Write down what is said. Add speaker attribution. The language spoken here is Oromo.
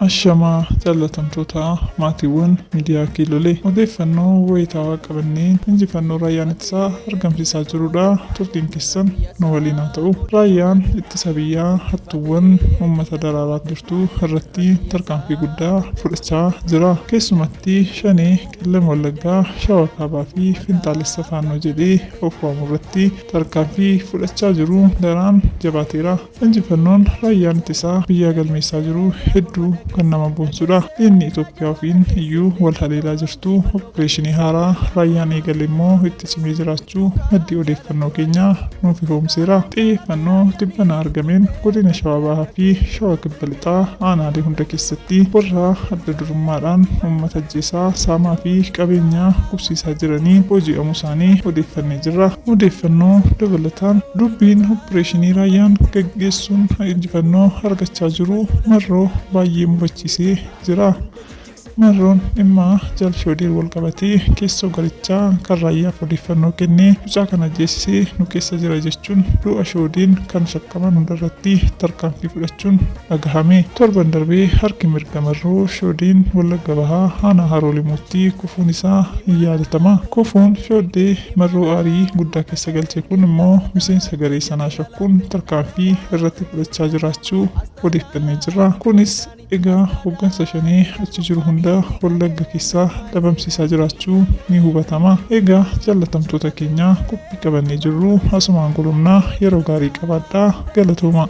Speaker 1: Ashamaa jaalatamtoota maatiiwwan miidiyaa Kiilolee odeeffannoo wayitaawaa qabanneen injifannoo raayyaan ittisaa argamsiisaa jirudha. Turtiin keessan nu waliin haa ta'u. Raayyaan ittisa biyyaa hattuuwwan uummata daraaraa jirtu irratti tarkaanfii guddaa fudhachaa jira. Keessumatti Shanee, Qellem Wallaggaa, Shawaa Kaabaa fi Finxaalessa Faannoo jedhee of waamu irratti tarkaanfii fudhachaa jiru daraan jabaateera. Injifannoon raayyaan ittisaa biyyaa galmeessaa jiru hedduu kan nama boonsudha. Inni Itoophiyaa ofiin iyyuu wal haleelaa jirtu opereeshinii haaraa raayyaan eegale immoo itti cimee jiraachuu maddi odeeffannoo keenyaa nuuf ifoomseera. Xiyyeeffannoo tibbana argameen godina Shawaa Bahaa fi Shawaa Kibba Lixaa aanaalee hunda keessatti warra adda durummaadhaan uummata ajjeesaa, saamaa fi qabeenyaa qubsiisaa jiranii booji'amuu isaanii odeeffannee jirra. Odeeffannoo dabalataan dubbiin opereeshinii raayyaan gaggeessuun injifannoo argachaa jiru marroo baay'ee mufachiisee jira. Marroon dhimma jalshoodeen wal qabatee keessoo garichaa kan raayyaaf odeeffannoo kennee mucaa kana ajjeesisee nu keessa jira jechuun du'a shoodeen kan shakkaman hundarratti tarkaanfii fudhachuun dhagahame. Torban darbee harki mirga marroo shoodeen Wallagga Bahaa aanaa Haroo Limuutti kufuun isaa ni yaadatama. Kufuun shoodee marroo aarii guddaa keessa galche kun immoo miseensa garee sanaa shakkuun tarkaanfii irratti fudhachaa jiraachuu odeeffannee jirra. Kunis egaa hoggansa Shanee achi jiru hunda Wallagga keessaa dhabamsiisaa jiraachuu ni hubatama. Egaa jaalatamtoota keenya qophii qabannee jirru asumaan golomnaa yeroo gaarii qabaadhaa. Galatooma.